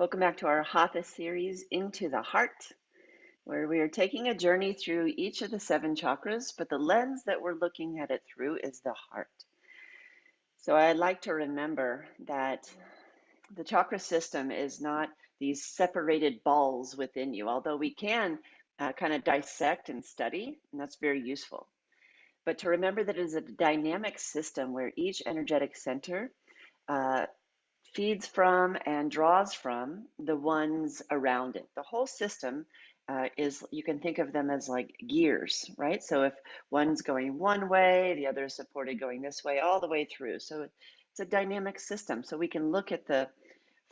Welcome back to our Hatha series, Into the Heart, where we are taking a journey through each of the 7 chakras, but the lens that we're looking at it through is the heart. So I'd like to remember that the chakra system is not these separated balls within you, although we can kind of dissect and study, and that's very useful. But to remember that it is a dynamic system where each energetic center feeds from and draws from the ones around it. The whole system is, you can think of them as like gears, right? So if one's going one way, the other is supported going this way, all the way through. So it's a dynamic system. So we can look at the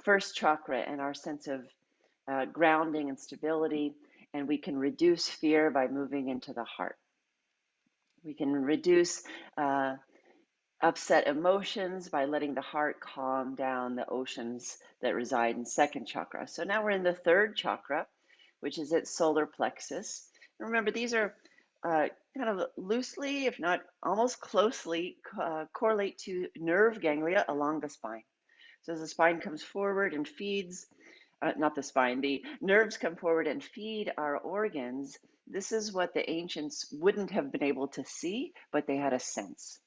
first chakra and our sense of grounding and stability, and we can reduce fear by moving into the heart. We can reduce upset emotions by letting the heart calm down the oceans that reside in second chakra. So now we're in the third chakra, which is its solar plexus. And remember, these are kind of loosely, if not almost closely, correlate to nerve ganglia along the spine. So as the spine comes forward and feeds, not the spine, the nerves come forward and feed our organs. This is what the ancients wouldn't have been able to see, but they had a sense.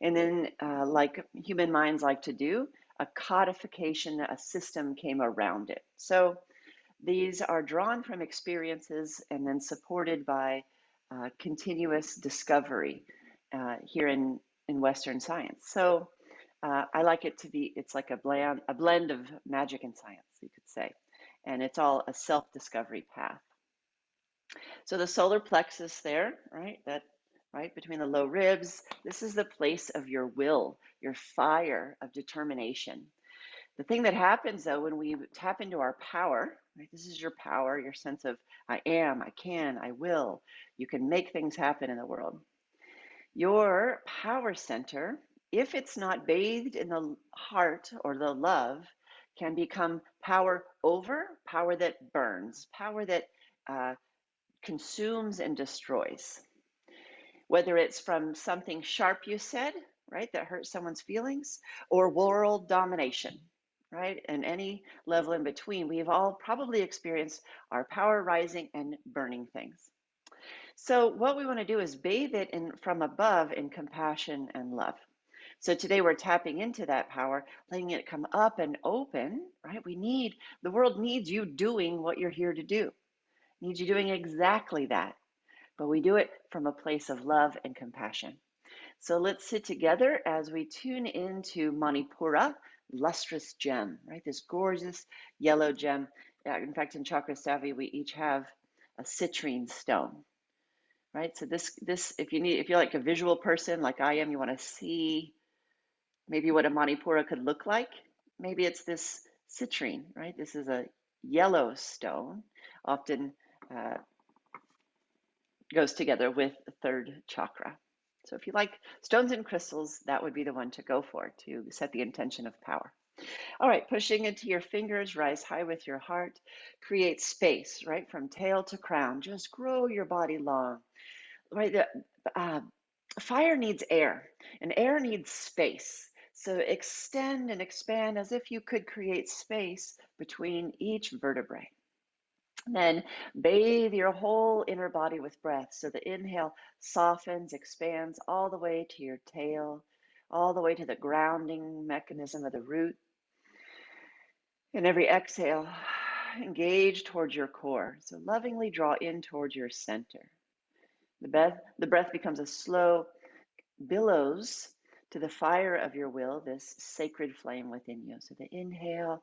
And then, like human minds like to do, a codification, a system came around it. So these are drawn from experiences and then supported by continuous discovery here in Western science. So I like it to be, it's like a blend of magic and science, you could say. And it's all a self-discovery path. So the solar plexus there, right, that right between the low ribs, this is the place of your will, your fire of determination. The thing that happens though when we tap into our power, right, this is your power, your sense of I am, I can, I will. You can make things happen in the world. Your power center, if it's not bathed in the heart or the love, can become power over, power that burns, power that consumes and destroys. Whether it's from something sharp you said, right, that hurts someone's feelings, or world domination, right, and any level in between, we've all probably experienced our power rising and burning things. So what we want to do is bathe it in from above in compassion and love. So today we're tapping into that power, letting it come up and open, right? The world needs you doing what you're here to do. Needs you doing exactly that. But we do it from a place of love and compassion. So let's sit together as we tune into Manipura, lustrous gem, right? This gorgeous yellow gem. In fact, in Chakra Savvy, we each have a citrine stone, right? So this, if you're like a visual person, like I am, you want to see maybe what a Manipura could look like. Maybe it's this citrine, right? This is a yellow stone, often goes together with the third chakra. So if you like stones and crystals, that would be the one to go for to set the intention of power. All right, pushing into your fingers, rise high with your heart, create space, right, from tail to crown. Just grow your body long, right? Fire needs air, and air needs space. So extend and expand as if you could create space between each vertebrae. Then bathe your whole inner body with breath. So the inhale softens, expands all the way to your tail, all the way to the grounding mechanism of the root. And every exhale, engage towards your core. So lovingly draw in towards your center. The breath becomes a slow billows to the fire of your will, this sacred flame within you. So the inhale,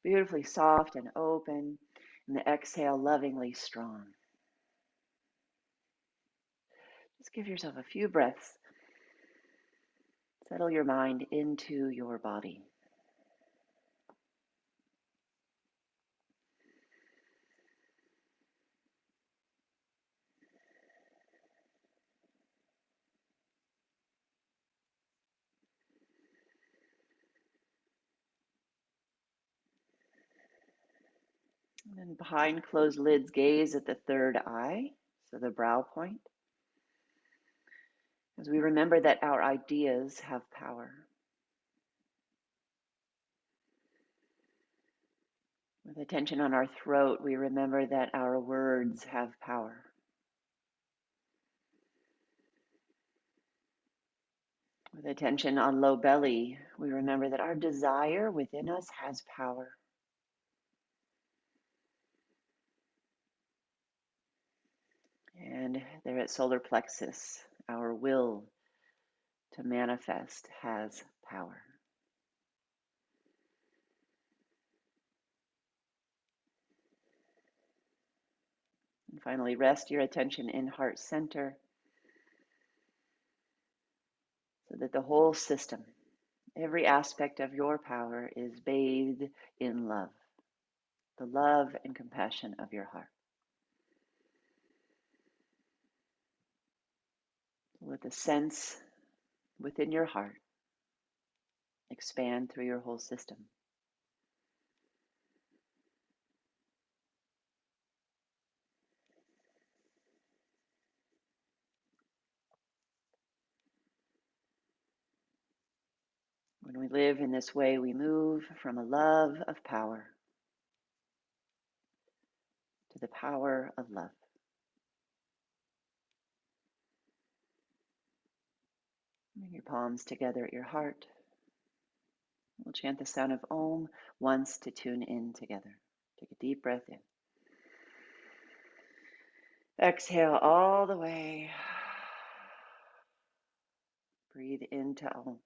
beautifully soft and open, and the exhale, lovingly strong. Just give yourself a few breaths. Settle your mind into your body. And then behind closed lids, gaze at the third eye, so the brow point. As we remember that our ideas have power. With attention on our throat, we remember that our words have power. With attention on low belly, we remember that our desire within us has power. And there at solar plexus, our will to manifest has power. And finally, rest your attention in heart center so that the whole system, every aspect of your power is bathed in love, the love and compassion of your heart. Let the sense within your heart expand through your whole system. When we live in this way, we move from a love of power to the power of love. Bring your palms together at your heart. We'll chant the sound of Om once to tune in together. Take a deep breath in. Exhale all the way. Breathe into Om.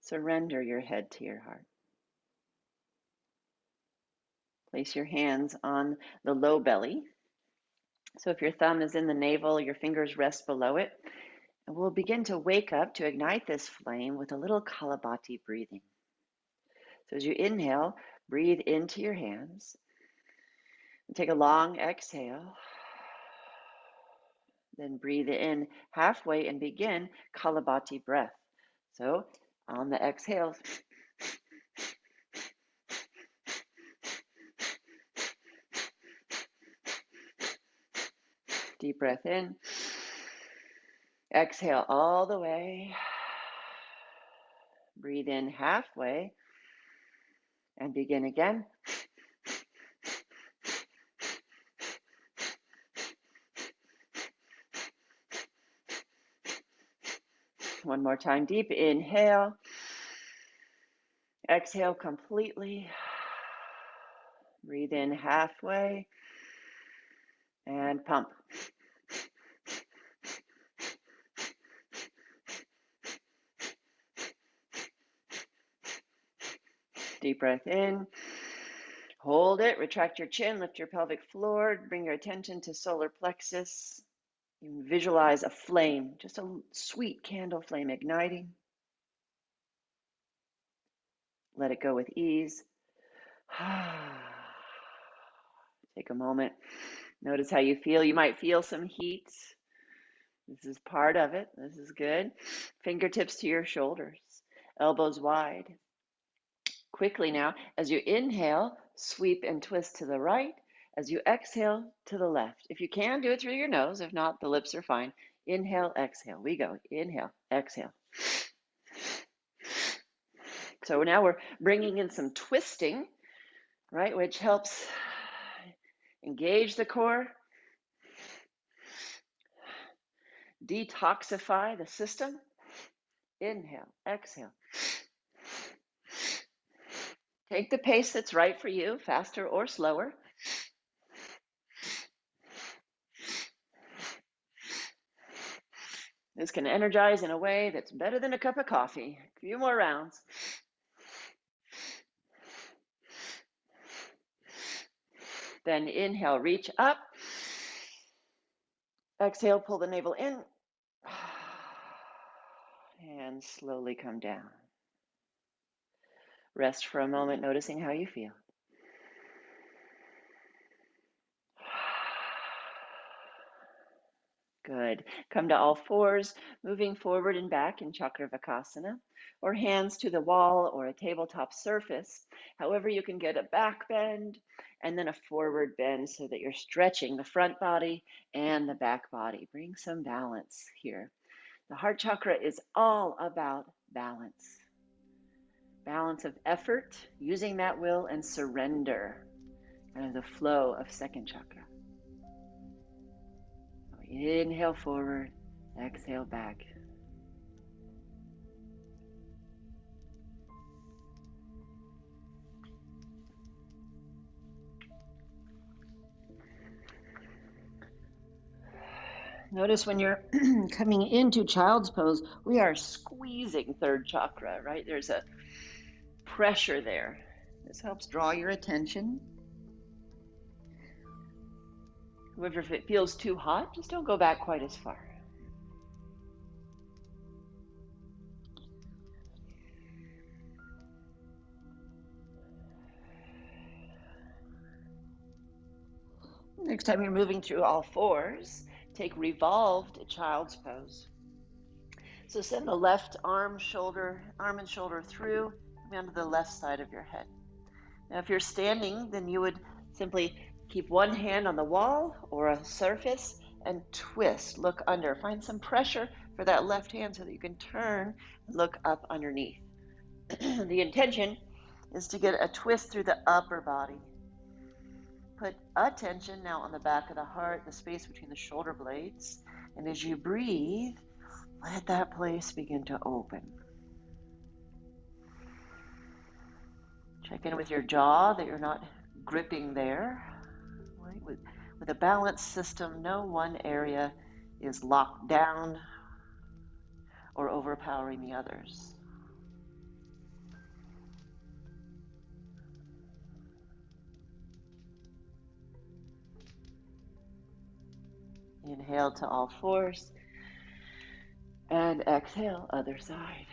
Surrender your head to your heart. Place your hands on the low belly. So if your thumb is in the navel, your fingers rest below it. And we'll begin to wake up to ignite this flame with a little Kalabati breathing. So as you inhale, breathe into your hands. And take a long exhale. Then breathe in halfway and begin Kalabati breath. So on the exhale, deep breath in. Exhale all the way. Breathe in halfway and begin again. One more time, deep inhale. Exhale completely. Breathe in halfway and pump. Deep breath in. Hold it. Retract your chin. Lift your pelvic floor. Bring your attention to solar plexus. You can visualize a flame, just a sweet candle flame igniting. Let it go with ease. Take a moment. Notice how you feel. You might feel some heat. This is part of it. This is good. Fingertips to your shoulders. Elbows wide. Quickly now, as you inhale, sweep and twist to the right. As you exhale, to the left. If you can, do it through your nose. If not, the lips are fine. Inhale, exhale. We go. Inhale, exhale. So now we're bringing in some twisting, right, which helps engage the core, detoxify the system. Inhale, exhale. Take the pace that's right for you, faster or slower. This can energize in a way that's better than a cup of coffee. A few more rounds. Then inhale, reach up. Exhale, pull the navel in. And slowly come down. Rest for a moment, noticing how you feel. Good. Come to all fours, moving forward and back in Chakra Vakasana, or hands to the wall or a tabletop surface. However, you can get a back bend and then a forward bend so that you're stretching the front body and the back body. Bring some balance here. The heart chakra is all about balance. Balance of effort, using that will, and surrender, kind of the flow of second chakra. Inhale forward, exhale back. Notice when you're coming into child's pose, we are squeezing third chakra, right? There's a pressure there. This helps draw your attention. However, if it feels too hot, just don't go back quite as far. Next time you're moving through all fours, take revolved child's pose. So send the left arm and shoulder through, down to the left side of your head. Now, if you're standing, then you would simply keep one hand on the wall or a surface and twist, look under. Find some pressure for that left hand so that you can turn and look up underneath. The intention is to get a twist through the upper body. Put attention now on the back of the heart, the space between the shoulder blades. And as you breathe, let that place begin to open. Check in with your jaw that you're not gripping there. Right? With a balanced system, no one area is locked down or overpowering the others. Inhale to all fours and exhale, other side.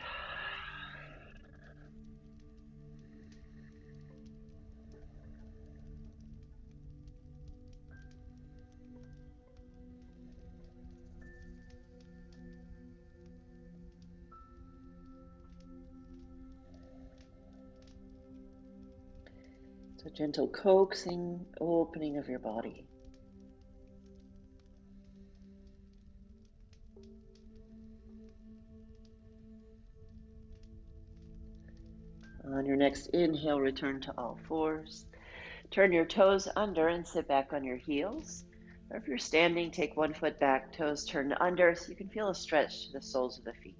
So gentle coaxing, opening of your body. On your next inhale, return to all fours. Turn your toes under and sit back on your heels. Or if you're standing, take one foot back, toes turned under, so you can feel a stretch to the soles of the feet.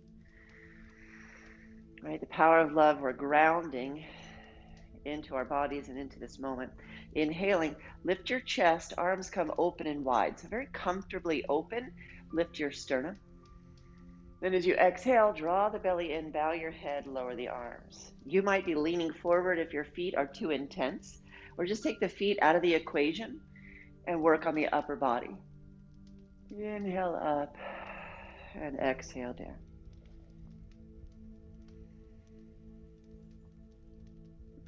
Right, the power of love, we're grounding into our bodies and into this moment. Inhaling, lift your chest, arms come open and wide. So very comfortably open, lift your sternum. Then as you exhale, draw the belly in, bow your head, lower the arms. You might be leaning forward if your feet are too intense, or just take the feet out of the equation and work on the upper body. Inhale up and exhale down.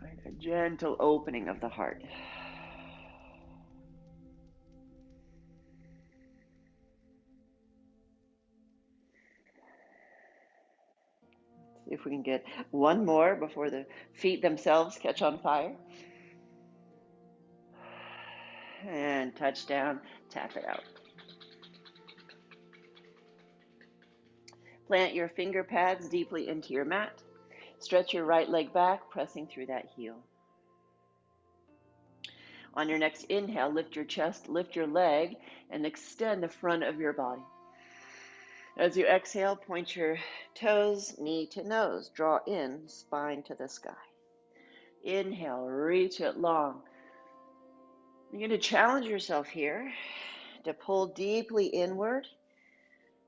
Right, a gentle opening of the heart. See if we can get one more before the feet themselves catch on fire. And touch down, tap it out. Plant your finger pads deeply into your mat. Stretch your right leg back, pressing through that heel. On your next inhale, lift your chest, lift your leg, and extend the front of your body. As you exhale, point your toes, knee to nose. Draw in, spine to the sky. Inhale, reach it long. You're going to challenge yourself here to pull deeply inward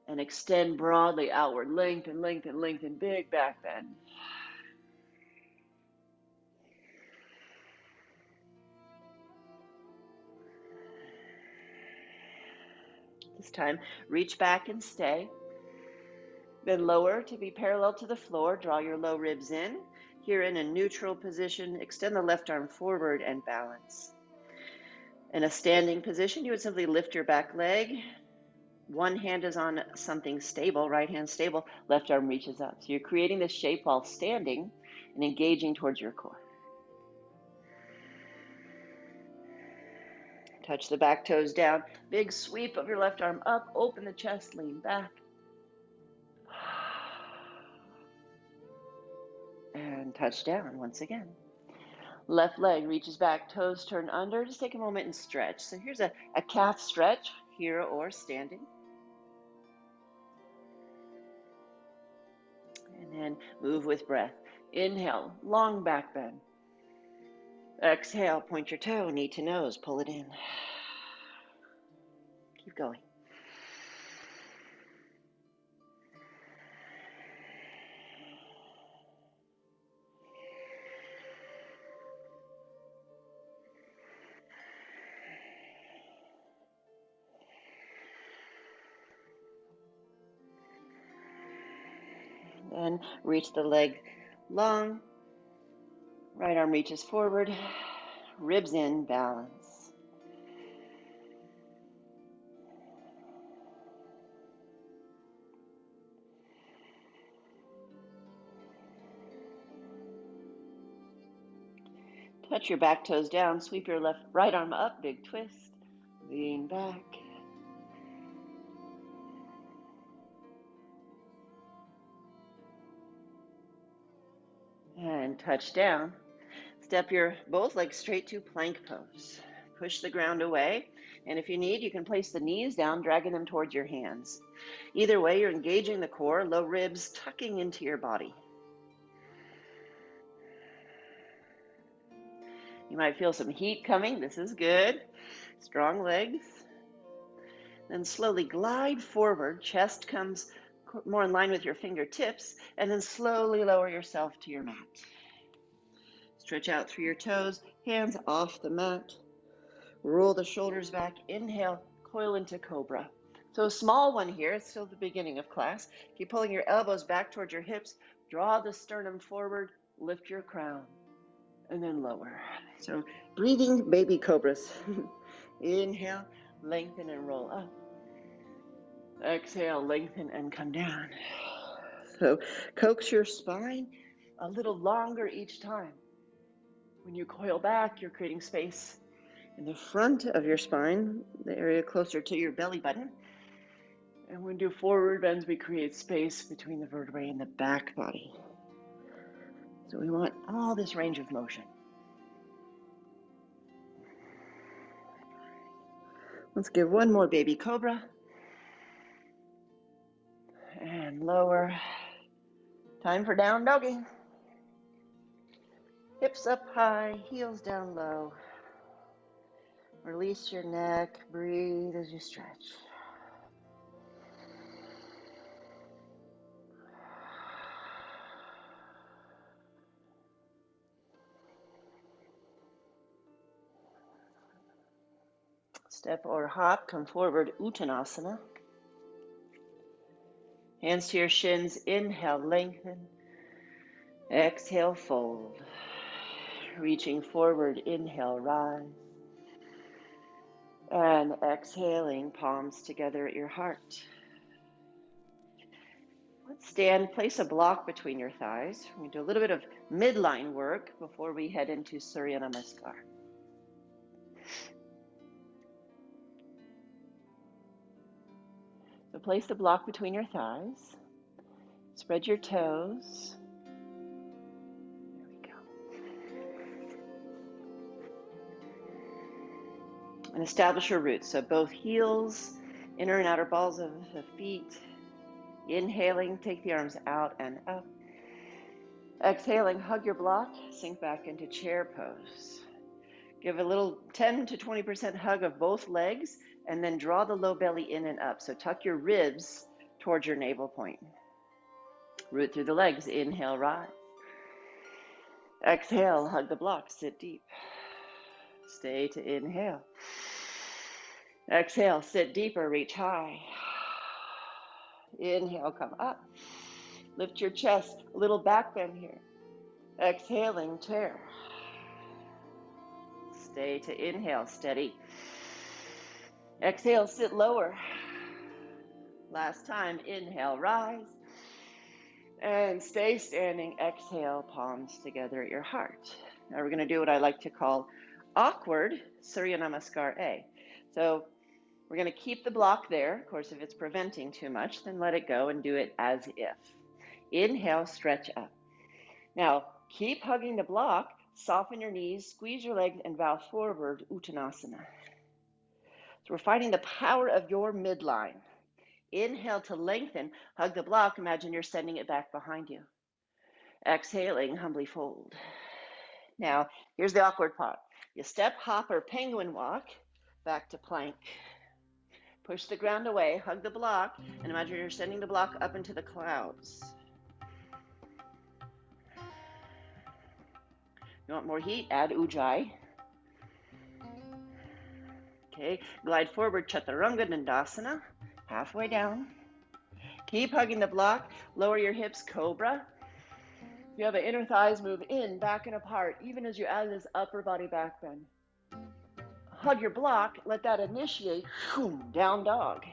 and extend broadly outward. Lengthen, lengthen, lengthen, big back bend. This time, reach back and stay. Then lower to be parallel to the floor. Draw your low ribs in. Here in a neutral position, extend the left arm forward and balance. In a standing position, you would simply lift your back leg One hand is on something stable, right hand stable, left arm reaches up. So you're creating this shape while standing and engaging towards your core. Touch the back toes down. Big sweep of your left arm up. Open the chest, lean back. And touch down once again. Left leg reaches back, toes turn under. Just take a moment and stretch. So here's a calf stretch, here or standing. And then move with breath. Inhale, long back bend. Exhale, point your toe, knee to nose, pull it in. Keep going. Then reach the leg long. Right arm reaches forward. Ribs in, balance. Touch your back toes down. Sweep your right arm up. Big twist. Lean back. And touch down. Step your both legs straight to plank pose. Push the ground away. And if you need, you can place the knees down, dragging them towards your hands. Either way, you're engaging the core, low ribs tucking into your body. You might feel some heat coming. This is good. Strong legs. Then slowly glide forward. Chest comes more in line with your fingertips. And then slowly lower yourself to your mat. Stretch out through your toes. Hands off the mat. Roll the shoulders back. Inhale. Coil into cobra. So a small one here. It's still the beginning of class. Keep pulling your elbows back towards your hips. Draw the sternum forward. Lift your crown. And then lower. So breathing baby cobras. Inhale, lengthen and roll up. Exhale, lengthen and come down. So coax your spine a little longer each time. When you coil back, you're creating space in the front of your spine, the area closer to your belly button. And when we do forward bends, we create space between the vertebrae and the back body. So we want all this range of motion. Let's give one more baby cobra. And lower. Time for down doggy. Hips up high, heels down low. Release your neck, breathe as you stretch. Step or hop, come forward, Uttanasana. Hands to your shins, inhale, lengthen. Exhale, fold. Reaching forward, inhale, rise. And exhaling, palms together at your heart. Let's stand, place a block between your thighs. We're going to do a little bit of midline work before we head into Surya Namaskar. So place the block between your thighs. Spread your toes. There we go. And establish your roots. So both heels, inner and outer balls of the feet. Inhaling, take the arms out and up. Exhaling, hug your block, sink back into chair pose. Give a little 10 to 20% hug of both legs, and then draw the low belly in and up. So tuck your ribs towards your navel point. Root through the legs. Inhale, rise. Exhale, hug the block, sit deep. Stay to inhale. Exhale, sit deeper, reach high. Inhale, come up. Lift your chest, a little back bend here. Exhaling, chair. Stay to inhale, steady. Exhale, sit lower. Last time, inhale, rise. And stay standing, exhale, palms together at your heart. Now we're going to do what I like to call awkward Surya Namaskar A. So we're going to keep the block there. Of course, if it's preventing too much, then let it go and do it as if. Inhale, stretch up. Now, keep hugging the block, soften your knees, squeeze your legs, and bow forward, Uttanasana. So we're finding the power of your midline. Inhale to lengthen, hug the block, imagine you're sending it back behind you. Exhaling, humbly fold. Now, here's the awkward part. You step, hop, or penguin walk back to plank. Push the ground away, hug the block, and imagine you're sending the block up into the clouds. You want more heat? Add ujjayi. Okay, glide forward, chaturanga dandasana, halfway down. Keep hugging the block, lower your hips, cobra. If you have an inner thighs, move in, back and apart, even as you add this upper body back bend. Hug your block, let that initiate, down dog.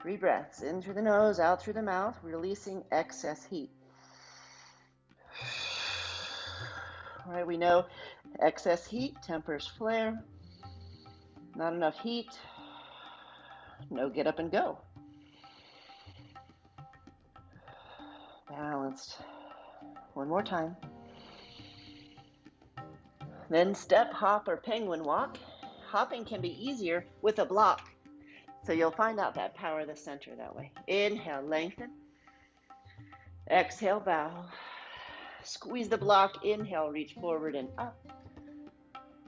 3 breaths, in through the nose, out through the mouth, releasing excess heat. All right, we know excess heat tempers flare. Not enough heat, no get up and go. Balanced. One more time. Then step, hop, or penguin walk. Hopping can be easier with a block. So you'll find out that power of the center that way. Inhale, lengthen. Exhale, bow. Squeeze the block. Inhale, reach forward and up.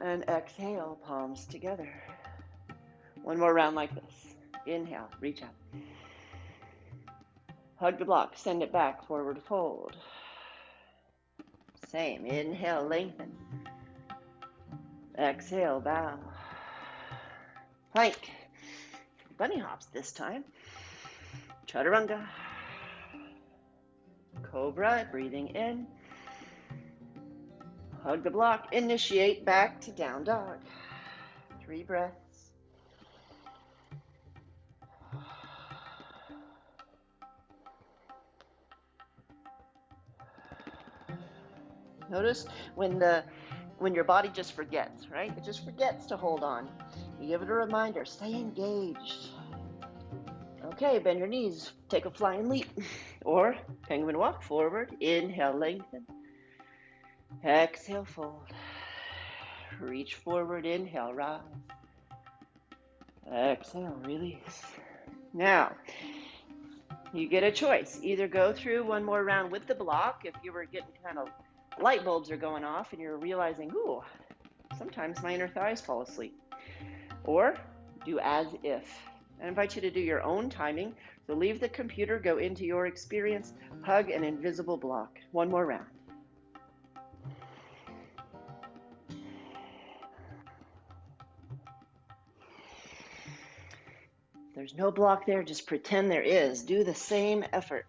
And exhale, palms together. One more round like this. Inhale, reach up. Hug the block, send it back, forward fold. Same, inhale, lengthen. Exhale, bow. Plank. Bunny hops this time. Chaturanga. Cobra, breathing in. Hug the block, initiate back to down dog. 3 breaths. Notice when your body just forgets, right? It just forgets to hold on. You give it a reminder, stay engaged. Okay, bend your knees, take a flying leap, or penguin walk forward. Inhale, lengthen. Exhale, fold. Reach forward, inhale, rise. Exhale, release. Now, you get a choice. Either go through one more round with the block if you were getting kind of light bulbs are going off and you're realizing, ooh, sometimes my inner thighs fall asleep. Or do as if. I invite you to do your own timing. So leave the computer, go into your experience, hug an invisible block. One more round. There's no block there, just pretend there is. Do the same effort.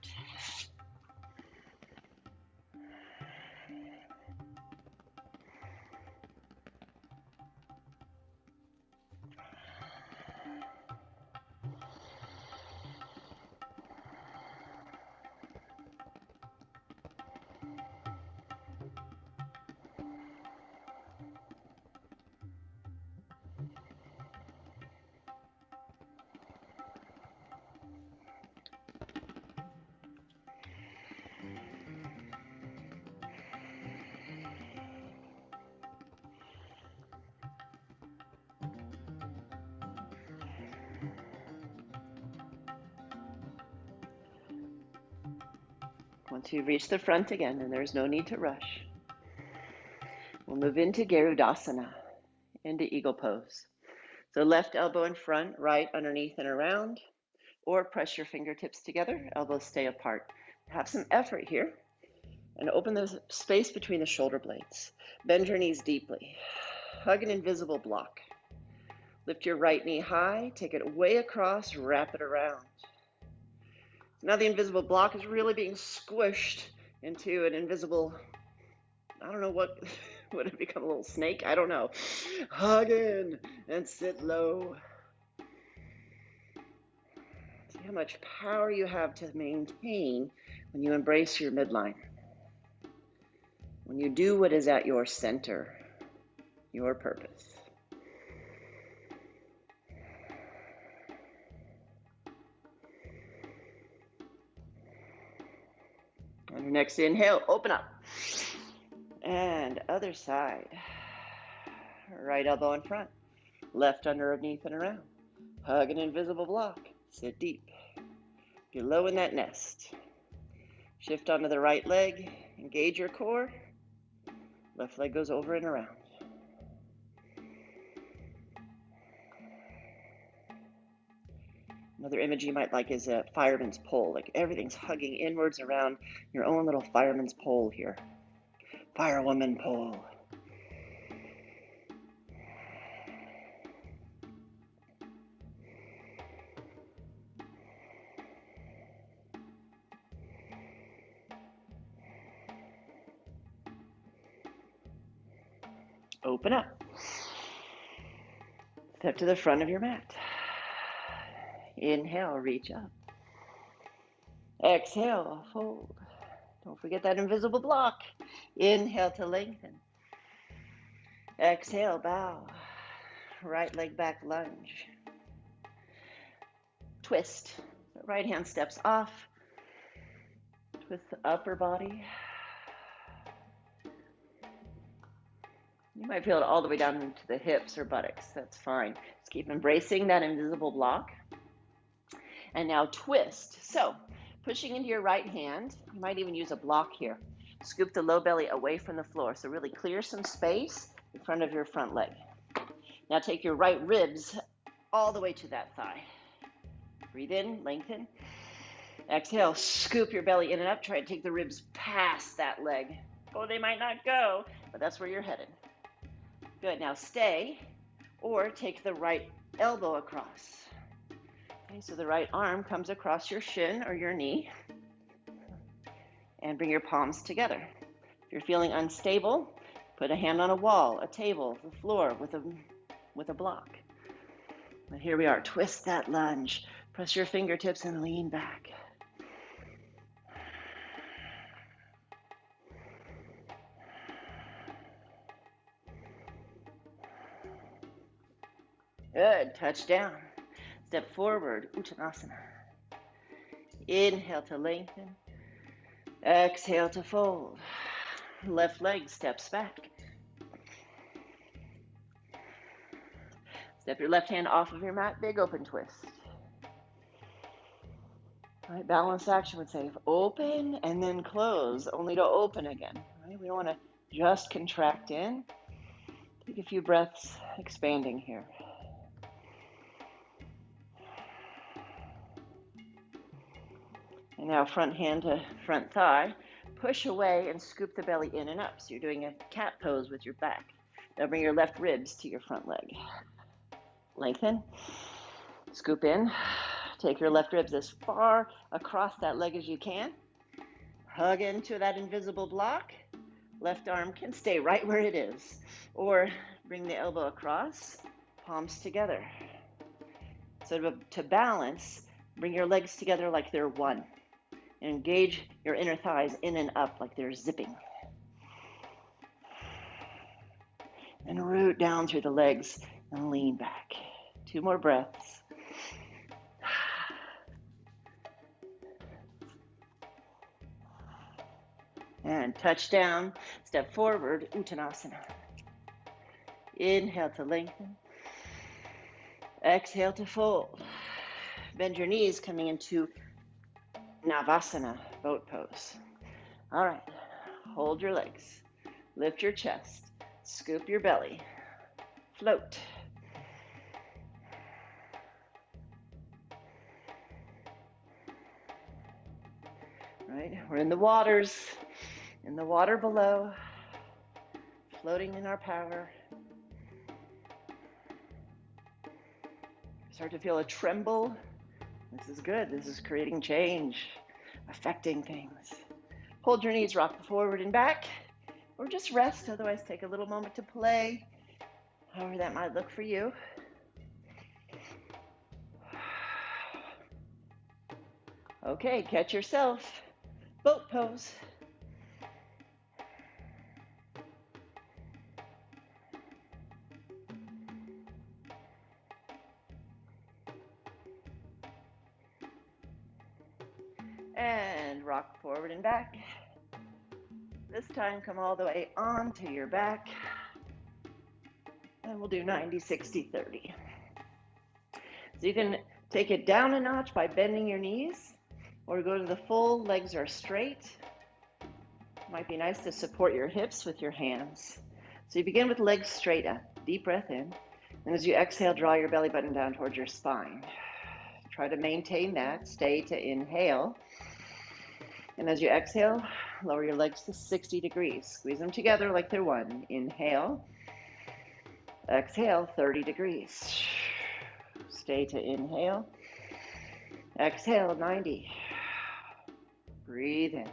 Once you reach the front again, and there's no need to rush, we'll move into Garudasana, into eagle pose. So left elbow in front, right underneath and around, or press your fingertips together, elbows stay apart. Have some effort here, and open the space between the shoulder blades. Bend your knees deeply. Hug an invisible block. Lift your right knee high, take it way across, wrap it around. Now the invisible block is really being squished into an invisible, I don't know what, would it become a little snake? I don't know. Hug in and sit low. how much power you have to maintain when you embrace your midline. When you do what is at your center, your purpose. On your next inhale, open up. And other side. Right elbow in front. Left underneath and around. Hug an invisible block. Sit deep. Get low in that nest. Shift onto the right leg. Engage your core. Left leg goes over and around. Another image you might like is a fireman's pole. Like everything's hugging inwards around your own little fireman's pole here. Firewoman pole. Open up. Step to the front of your mat. Inhale, reach up. Exhale, fold. Don't forget that invisible block. Inhale to lengthen. Exhale, bow. Right leg back, lunge. Twist. Right hand steps off. Twist the upper body. You might feel it all the way down into the hips or buttocks. That's fine. Just keep embracing that invisible block. And now twist. So, pushing into your right hand, you might even use a block here. Scoop the low belly away from the floor. So really clear some space in front of your front leg. Now take your right ribs all the way to that thigh. Breathe in, lengthen. Exhale, scoop your belly in and up. Try to take the ribs past that leg. Oh, they might not go, but that's where you're headed. Good, now stay, or take the right elbow across. Okay, so the right arm comes across your shin or your knee, and bring your palms together. If you're feeling unstable, put a hand on a wall, a table, the floor with a block. But here we are, twist that lunge. Press your fingertips and lean back. Good, touch down. Step forward, Uttanasana. Inhale to lengthen. Exhale to fold. Left leg steps back. Step your left hand off of your mat, big open twist. All right, balanced action would say open and then close, only to open again. All right, we don't want to just contract in. Take a few breaths, expanding here. And now front hand to front thigh. Push away and scoop the belly in and up. So you're doing a cat pose with your back. Now bring your left ribs to your front leg. Lengthen. Scoop in. Take your left ribs as far across that leg as you can. Hug into that invisible block. Left arm can stay right where it is. Or bring the elbow across, palms together. So to balance, bring your legs together like they're one. Engage your inner thighs in and up like they're zipping. And root down through the legs and lean back. 2 more breaths. And touch down, step forward, Uttanasana. Inhale to lengthen. Exhale to fold. Bend your knees, coming into Navasana, boat pose. All right, hold your legs, lift your chest, scoop your belly, float. All right, we're in the waters, in the water below, floating in our power. Start to feel a tremble. This is good. This is creating change, affecting things. Hold your knees, rock forward and back, or just rest. Otherwise, take a little moment to play, however that might look for you. Okay, catch yourself. Boat pose. And rock forward and back. This time, come all the way onto your back. And we'll do 90, 60, 30. So you can take it down a notch by bending your knees, or go to the full legs are straight. Might be nice to support your hips with your hands. So you begin with legs straight up. Deep breath in. And as you exhale, draw your belly button down towards your spine. Try to maintain that. Stay to inhale. And as you exhale, lower your legs to 60 degrees. Squeeze them together like they're one. Inhale. Exhale, 30 degrees. Stay to inhale. Exhale, 90. Breathe in.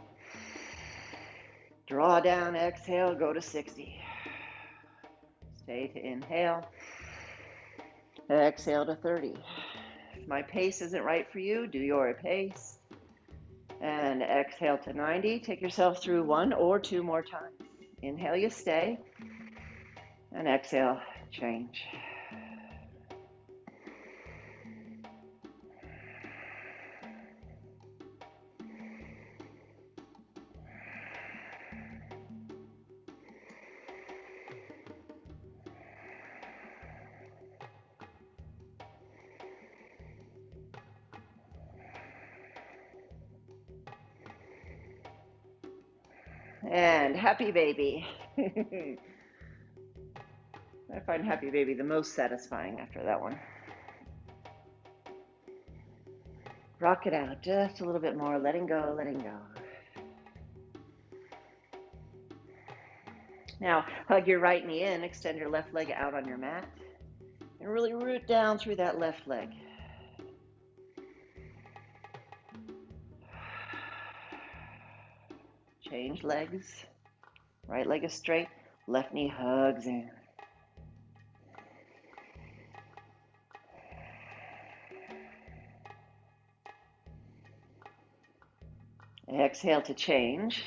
Draw down, exhale, go to 60. Stay to inhale. Exhale to 30. If my pace isn't right for you, do your pace. And exhale to 90. Take yourself through 1 or 2 more times. Inhale, you stay. And exhale, change. And happy baby. I find happy baby the most satisfying after that one. Rock it out just a little bit more, letting go, letting go. Now, hug your right knee in, extend your left leg out on your mat, and really root down through that left leg. Change legs. Right leg is straight, left knee hugs in. Exhale to change.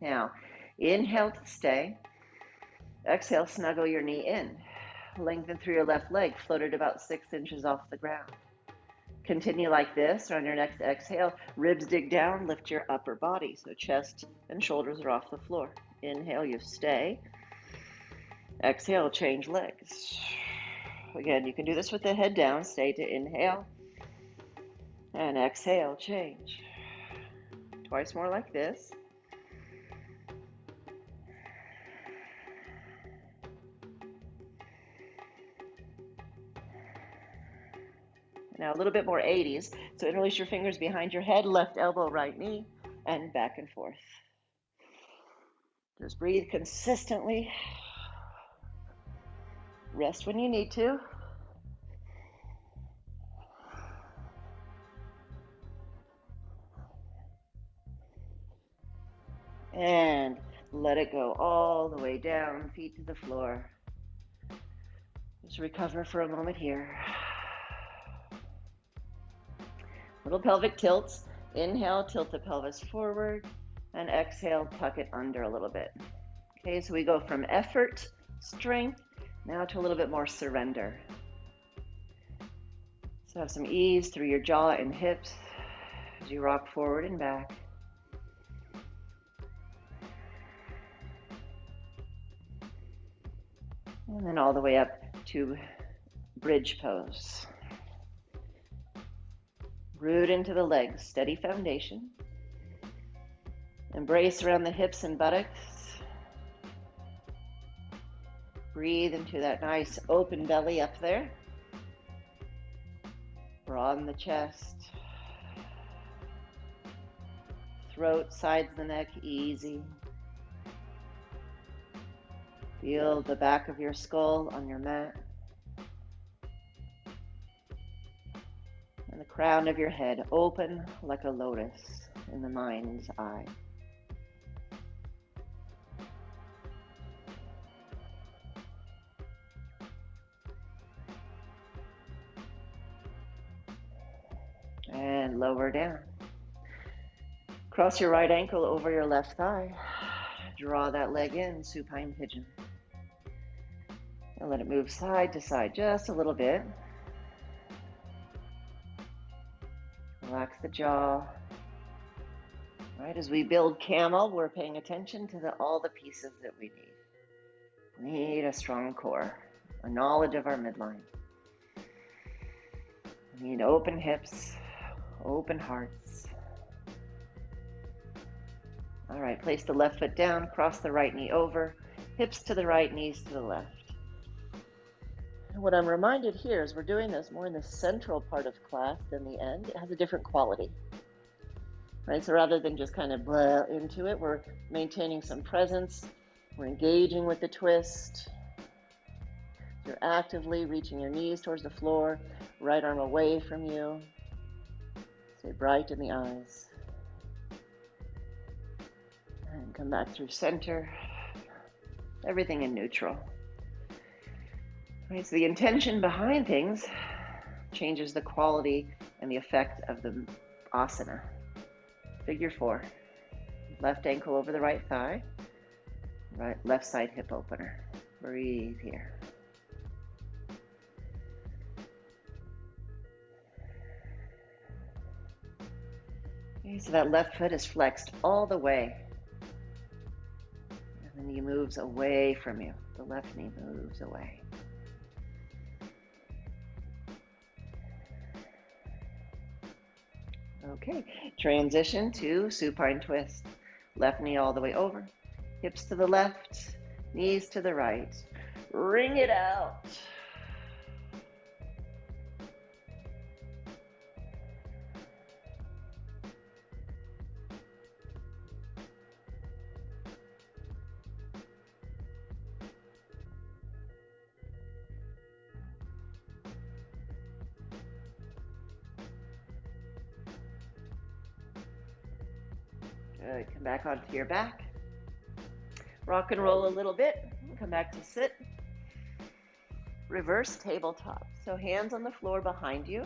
Now, inhale to stay. Exhale, snuggle your knee in. Lengthen through your left leg, float it about 6 inches off the ground. Continue like this. On your next exhale, ribs dig down, lift your upper body. So chest and shoulders are off the floor. Inhale, you stay. Exhale, change legs. Again, you can do this with the head down. Stay to inhale. And exhale, change. Twice more like this. Now a little bit more 80s. So interlace your fingers behind your head, left elbow, right knee, and back and forth. Just breathe consistently. Rest when you need to. And let it go all the way down, feet to the floor. Just recover for a moment here. Little pelvic tilts. Inhale, tilt the pelvis forward, and exhale, tuck it under a little bit. Okay, so we go from effort, strength, now to a little bit more surrender. So have some ease through your jaw and hips as you rock forward and back. And then all the way up to bridge pose. Root into the legs, steady foundation. Embrace around the hips and buttocks. Breathe into that nice open belly up there. Broaden the chest. Throat, sides of the neck, easy. Feel the back of your skull on your mat. And the crown of your head open like a lotus in the mind's eye. And and lower down. Cross your right ankle over your left thigh. Draw that leg in, supine pigeon. And let it move side to side just a little bit. Relax the jaw. All right, as we build camel, we're paying attention to all the pieces that we need. We need a strong core, a knowledge of our midline. We need open hips, open hearts. All right, place the left foot down, cross the right knee over, hips to the right, knees to the left. And what I'm reminded here is we're doing this more in the central part of class than the end. It has a different quality, right? So rather than just kind of blah into it, we're maintaining some presence. We're engaging with the twist. You're actively reaching your knees towards the floor, right arm away from you. Stay bright in the eyes. And come back through center. Everything in neutral. Right, so the intention behind things changes the quality and the effect of the asana. Figure 4. Left ankle over the right thigh. Right, left side hip opener. Breathe here. Okay, so that left foot is flexed all the way. And the knee moves away from you. The left knee moves away. Okay, transition to supine twist. Left knee all the way over. Hips to the left, knees to the right. Wring it out. Good, come back onto your back. Rock and roll a little bit, come back to sit. Reverse tabletop, so hands on the floor behind you.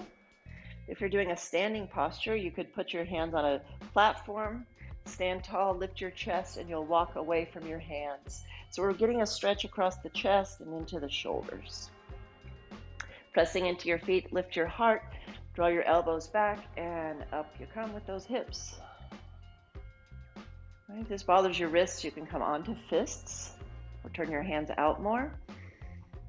If you're doing a standing posture, you could put your hands on a platform, stand tall, lift your chest, and you'll walk away from your hands. So we're getting a stretch across the chest and into the shoulders. Pressing into your feet, lift your heart, draw your elbows back, and up you come with those hips. If this bothers your wrists, you can come onto fists or turn your hands out more.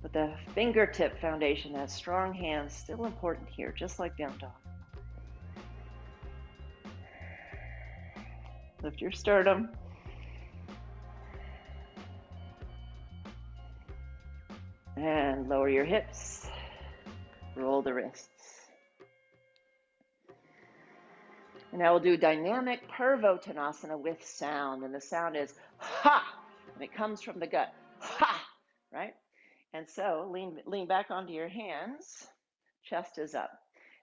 But the fingertip foundation, that strong hand, still important here, just like down dog. Lift your sternum. And lower your hips. Roll the wrists. And now we'll do dynamic Purvottanasana with sound. And the sound is ha! And it comes from the gut. Ha! Right? And so lean back onto your hands. Chest is up.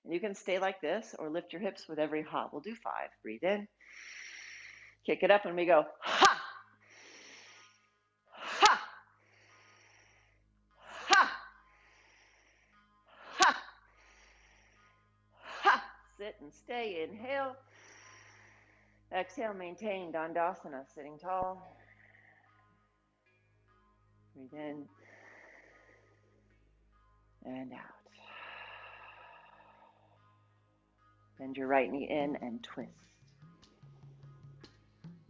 And you can stay like this or lift your hips with every hop. We'll do 5. Breathe in. Kick it up and we go ha! Ha! Ha! Ha! Ha! Sit and stay. Inhale. Exhale, maintain Dandasana, sitting tall. Breathe in and out. Bend your right knee in and twist.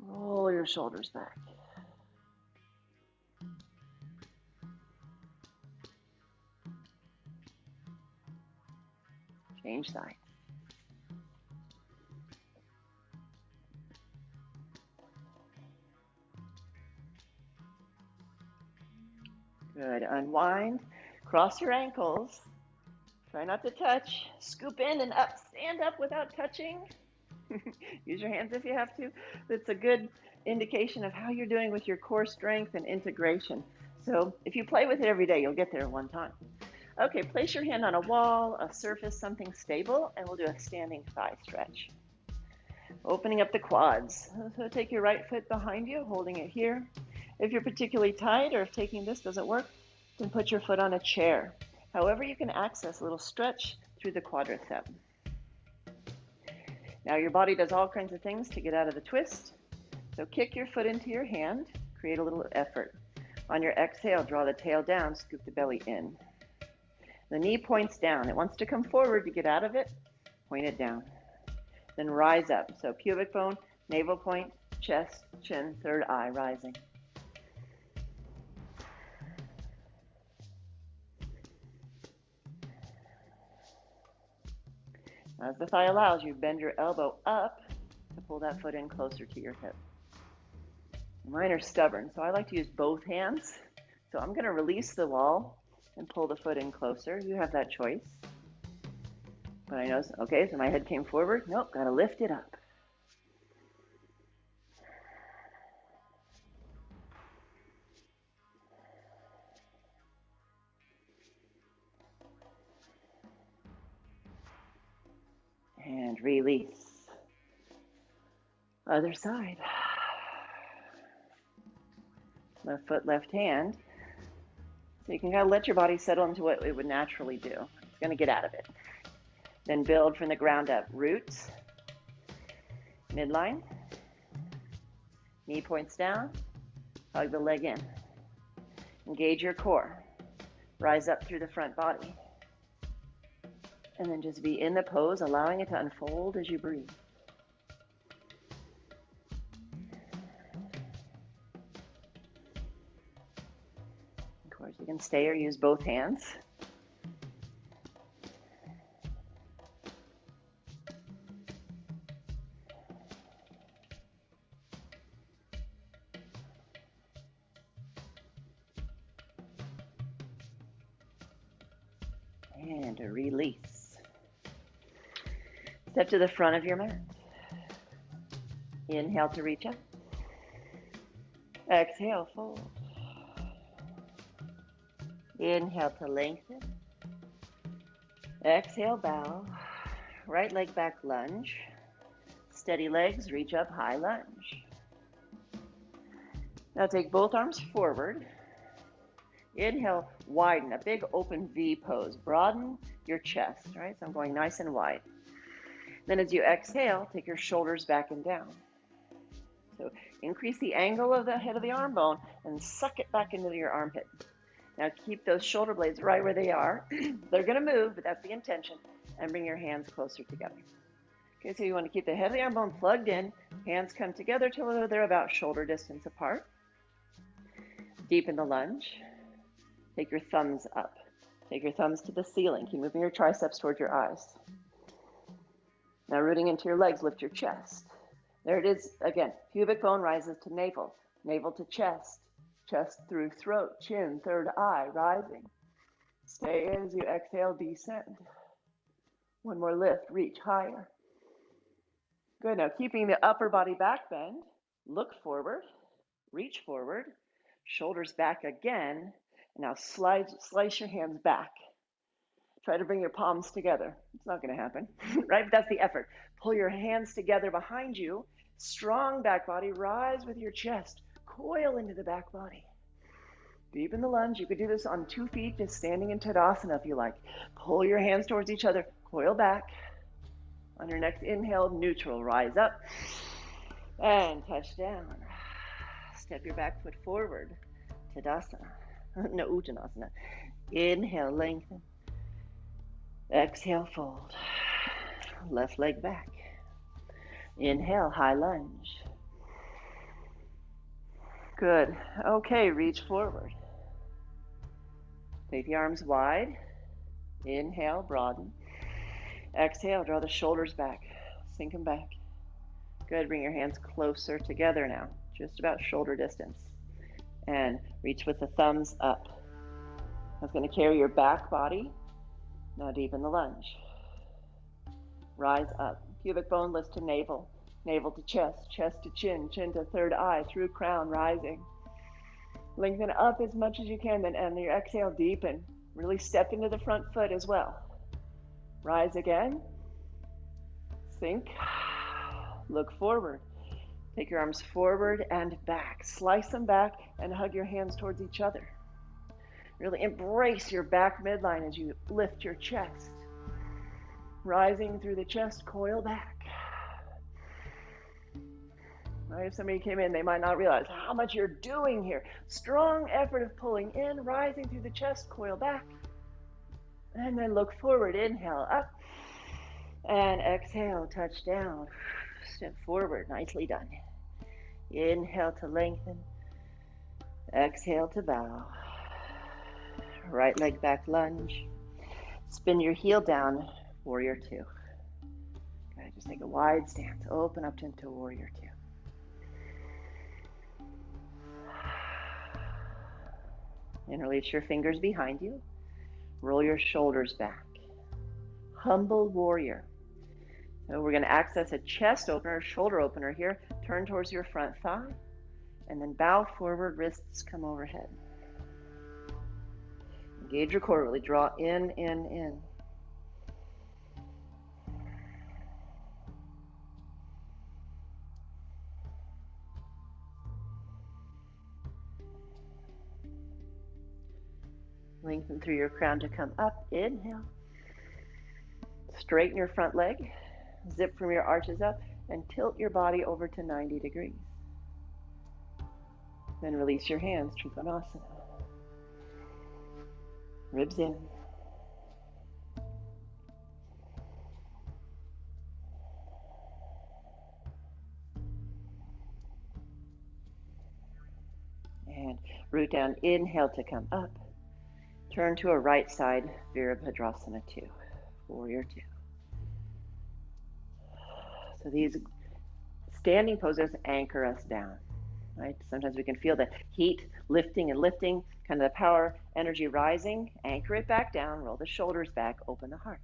Roll your shoulders back. Change sides. Good. Unwind. Cross your ankles. Try not to touch. Scoop in and up. Stand up without touching. Use your hands if you have to. That's a good indication of how you're doing with your core strength and integration. So if you play with it every day, you'll get there one time. Okay, place your hand on a wall, a surface, something stable, and we'll do a standing thigh stretch. Opening up the quads. So take your right foot behind you, holding it here. If you're particularly tight or if taking this doesn't work, then put your foot on a chair. However, you can access a little stretch through the quadricep. Now your body does all kinds of things to get out of the twist. So kick your foot into your hand, create a little effort. On your exhale, draw the tail down, scoop the belly in. The knee points down. It wants to come forward to get out of it. Point it down. Then rise up. So pubic bone, navel point, chest, chin, third eye, rising. As the thigh allows, you bend your elbow up to pull that foot in closer to your hip. Mine are stubborn, so I like to use both hands. So I'm going to release the wall and pull the foot in closer. You have that choice. But I know, okay, so my head came forward. Nope, got to lift it up. And release. Other side. Left foot, left hand. So you can kind of let your body settle into what it would naturally do. It's going to get out of it. Then build from the ground up. Roots, midline, knee points down, hug the leg in. Engage your core. Rise up through the front body. And then just be in the pose, allowing it to unfold as you breathe. Of course, you can stay or use both hands. And a release. Step to the front of your mat. Inhale to reach up. Exhale, fold. Inhale to lengthen. Exhale, bow. Right leg back, lunge. Steady legs, reach up, high lunge. Now take both arms forward. Inhale, widen, a big open V pose. Broaden your chest, right? So I'm going nice and wide. Then as you exhale, take your shoulders back and down. So increase the angle of the head of the arm bone and suck it back into your armpit. Now keep those shoulder blades right where they are. They're going to move, but that's the intention. And bring your hands closer together. Okay, so you want to keep the head of the arm bone plugged in. Hands come together till they're about shoulder distance apart. Deepen the lunge. Take your thumbs up. Take your thumbs to the ceiling. Keep moving your triceps towards your eyes. Now rooting into your legs, lift your chest. There it is again. Pubic bone rises to navel. Navel to chest. Chest through throat, chin, third eye, rising. Stay as you exhale, descend. One more lift, reach higher. Good, now keeping the upper body back bend, look forward, reach forward, shoulders back again, and now slice your hands back. Try to bring your palms together. It's not going to happen, right? But that's the effort. Pull your hands together behind you, strong back body, rise with your chest, coil into the back body. Deepen the lunge. You could do this on 2 feet, just standing in Tadasana if you like. Pull your hands towards each other, coil back. On your next inhale, neutral, rise up and touch down. Step your back foot forward, Tadasana, no, Uttanasana. Inhale, lengthen. Exhale, fold. Left leg back. Inhale, high lunge. Good. Okay, reach forward. Take the arms wide. Inhale, broaden. Exhale, draw the shoulders back. Sink them back. Good. Bring your hands closer together now, just about shoulder distance. And reach with the thumbs up. That's going to carry your back body. Now deepen the lunge. Rise up. Pubic bone lifts to navel. Navel to chest. Chest to chin. Chin to third eye. Through crown, rising. Lengthen up as much as you can. Then on your exhale, deepen. Really step into the front foot as well. Rise again. Sink. Look forward. Take your arms forward and back. Slice them back and hug your hands towards each other. Really embrace your back midline as you lift your chest. Rising through the chest, coil back. Right? If somebody came in, they might not realize how much you're doing here. Strong effort of pulling in, rising through the chest, coil back. And then look forward, inhale, up. And exhale, touch down. Step forward, nicely done. Inhale to lengthen. Exhale to bow. Right leg back, lunge. Spin your heel down, warrior two. Okay, just take a wide stance. Open up into warrior two. Interlace your fingers behind you. Roll your shoulders back. Humble warrior. So we're going to access a chest opener, shoulder opener here. Turn towards your front thigh. And then bow forward, wrists come overhead. Engage your core, really draw in, in. Lengthen through your crown to come up. Inhale. Straighten your front leg. Zip from your arches up and tilt your body over to 90 degrees. Then release your hands, Trikonasana. Ribs in. And root down, inhale to come up. Turn to a right side, Virabhadrasana 2, warrior 2. So these standing poses anchor us down, right? Sometimes we can feel the heat lifting and lifting, kind of the power, energy rising. Anchor it back down, roll the shoulders back, open the heart.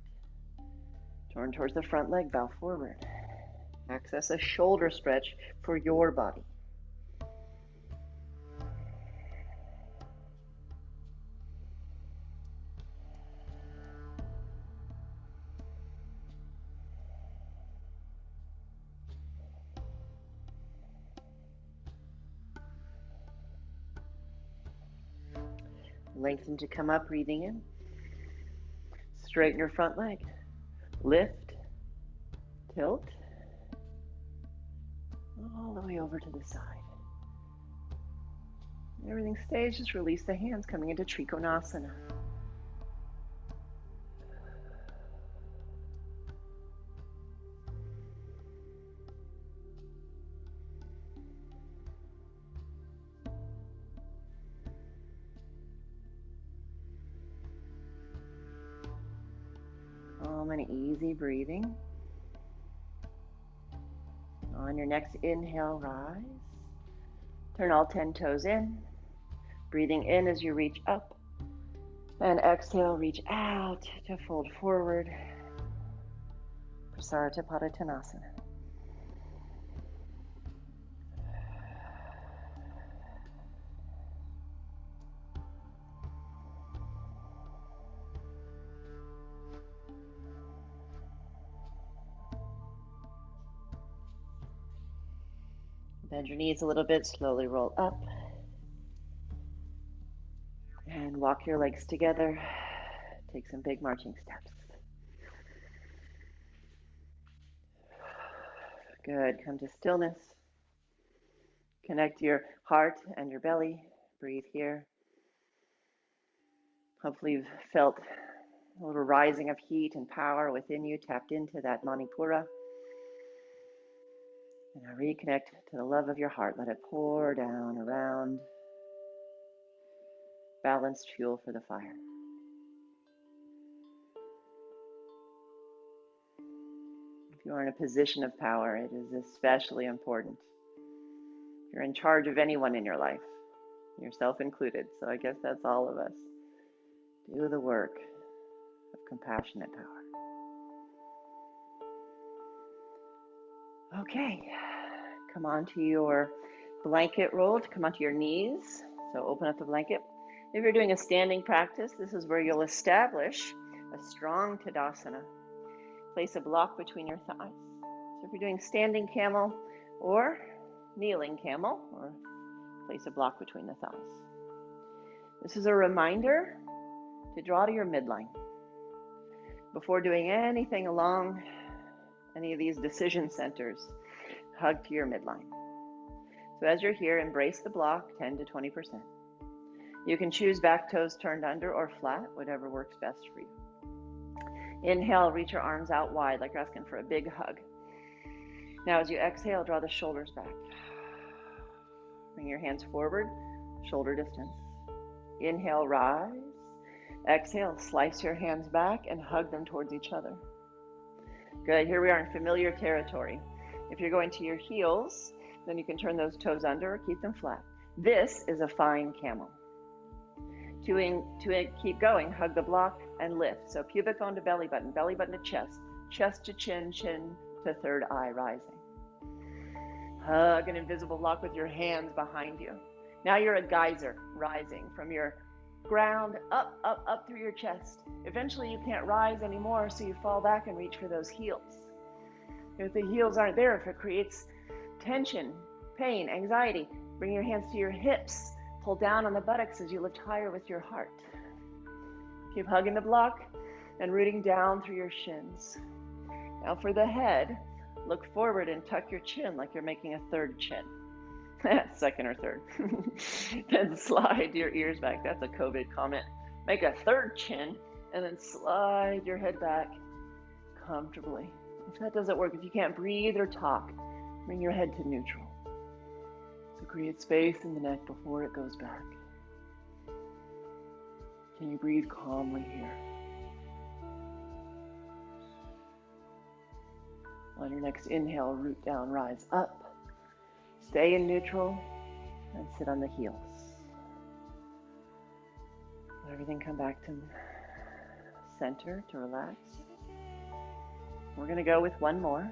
Turn towards the front leg, bow forward. Access a shoulder stretch for your body. Lengthen to come up, breathing in. Straighten your front leg. Lift, tilt, all the way over to the side. Everything stays, just release the hands, coming into Trikonasana. Calm and easy breathing. On your next inhale, rise. Turn all 10 toes in. Breathing in as you reach up. And exhale, reach out to fold forward. Prasarita Padottanasana. Bend your knees a little bit, slowly roll up. And walk your legs together. Take some big marching steps. Good, come to stillness. Connect your heart and your belly. Breathe here. Hopefully you've felt a little rising of heat and power within you, tapped into that Manipura. And now reconnect to the love of your heart. Let it pour down around. Balanced fuel for the fire. If you are in a position of power, it is especially important. If you're in charge of anyone in your life, yourself included, so I guess that's all of us. Do the work of compassionate power. Okay, come onto your blanket roll to come onto your knees. So open up the blanket. If you're doing a standing practice, this is where you'll establish a strong Tadasana. Place a block between your thighs. So if you're doing standing camel or kneeling camel, or place a block between the thighs. This is a reminder to draw to your midline. Before doing anything along any of these decision centers, hug to your midline. So as you're here, embrace the block 10 to 20%. You can choose back toes turned under or flat, whatever works best for you. Inhale, reach your arms out wide like you're asking for a big hug. Now as you exhale, draw the shoulders back. Bring your hands forward, shoulder distance. Inhale, rise. Exhale, slice your hands back and hug them towards each other. Good, here we are in familiar territory. If you're going to your heels, then you can turn those toes under or keep them flat. This is a fine camel. To keep going, hug the block and lift. So pubic bone to belly button to chest, chest to chin, chin to third eye rising. Hug an invisible block with your hands behind you. Now you're a geyser rising from your ground up, up, up through your chest. Eventually you can't rise anymore, so you fall back and reach for those heels. If the heels aren't there, if it creates tension, pain, anxiety, bring your hands to your hips. Pull down on the buttocks as you lift higher with your heart. Keep hugging the block and rooting down through your shins. Now for the head, look forward and tuck your chin like you're making a third chin. Second or third. Then slide your ears back. That's a COVID comment. Make a third chin and then slide your head back comfortably. If that doesn't work, if you can't breathe or talk, bring your head to neutral. So create space in the neck before it goes back. Can you breathe calmly here? On your next inhale, root down, rise up. Stay in neutral and sit on the heels. Let everything come back to center to relax. We're going to go with one more.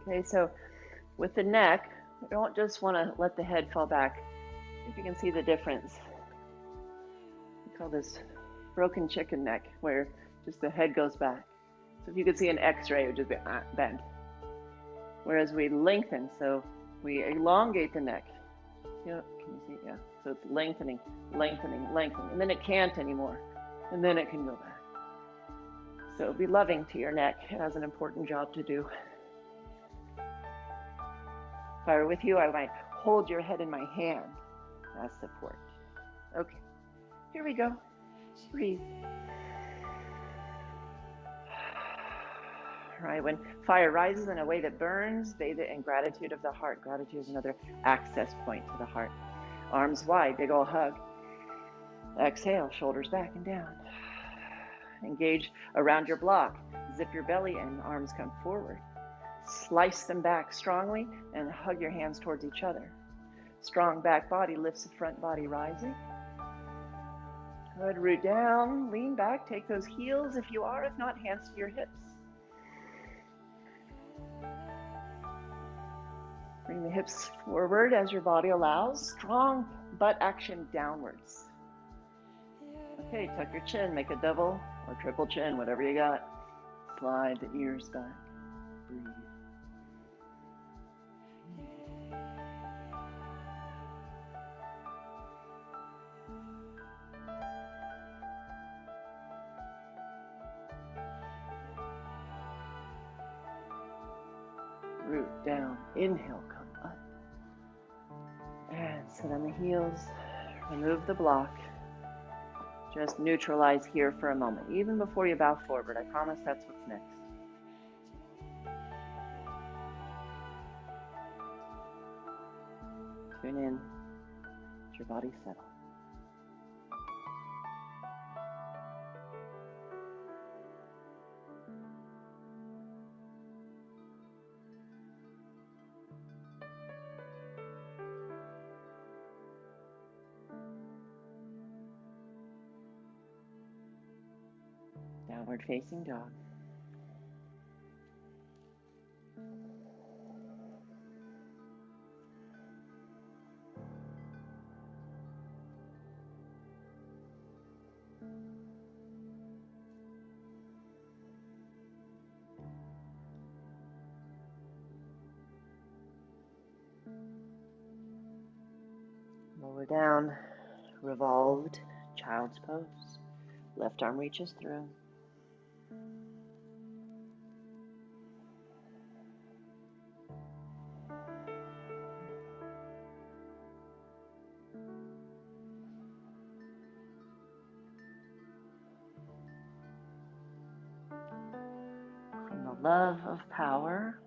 Okay, so with the neck, we don't just want to let the head fall back. See if you can see the difference. We call this broken chicken neck, where just the head goes back. So if you could see an x-ray, it would just be bent. Whereas we lengthen, so we elongate the neck. Yeah, can you see? Yeah. So it's lengthening, lengthening, lengthening. And then it can't anymore. And then it can go back. So be loving to your neck. It has an important job to do. If I were with you, I might hold your head in my hand as support. Okay, here we go. Breathe. All right, when fire rises in a way that burns, bathe it in gratitude of the heart. Gratitude is another access point to the heart. Arms wide, big ol' hug. Exhale, shoulders back and down. Engage around your block. Zip your belly in, arms come forward. Slice them back strongly and hug your hands towards each other. Strong back body lifts the front body rising. Good, root down, lean back, take those heels if you are, if not, hands to your hips. Bring the hips forward as your body allows. Strong butt action downwards. Okay, tuck your chin, make a double or triple chin, whatever you got. Slide the ears back. Breathe. Root down, inhale, come up. And sit on the heels, remove the block. Just neutralize here for a moment, even before you bow forward. I promise that's what's next. Tune in, let your body settle. Downward facing dog. Lower down, revolved child's pose. Left arm reaches through. love of power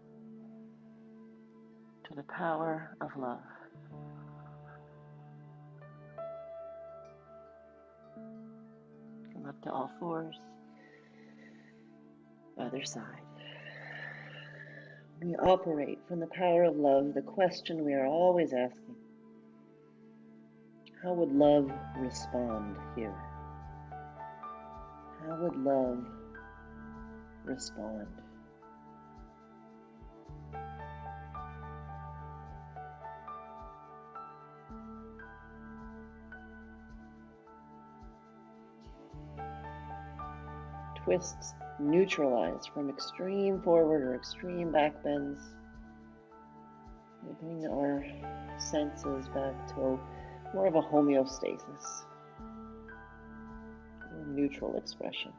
to the power of love. Come up to all fours. Other side. We operate from the power of love. The question we are always asking: how would love respond here? How would love respond? Twists neutralize from extreme forward or extreme back bends. We bring our senses back to more of a homeostasis, or neutral expression.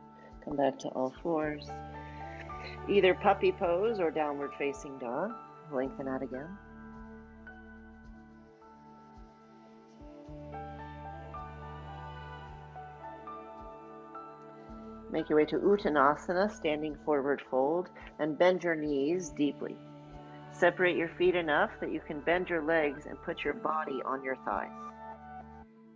Come back to all fours. Either puppy pose or downward facing dog. Lengthen out again. Make your way to Uttanasana, standing forward fold, and bend your knees deeply. Separate your feet enough that you can bend your legs and put your body on your thighs.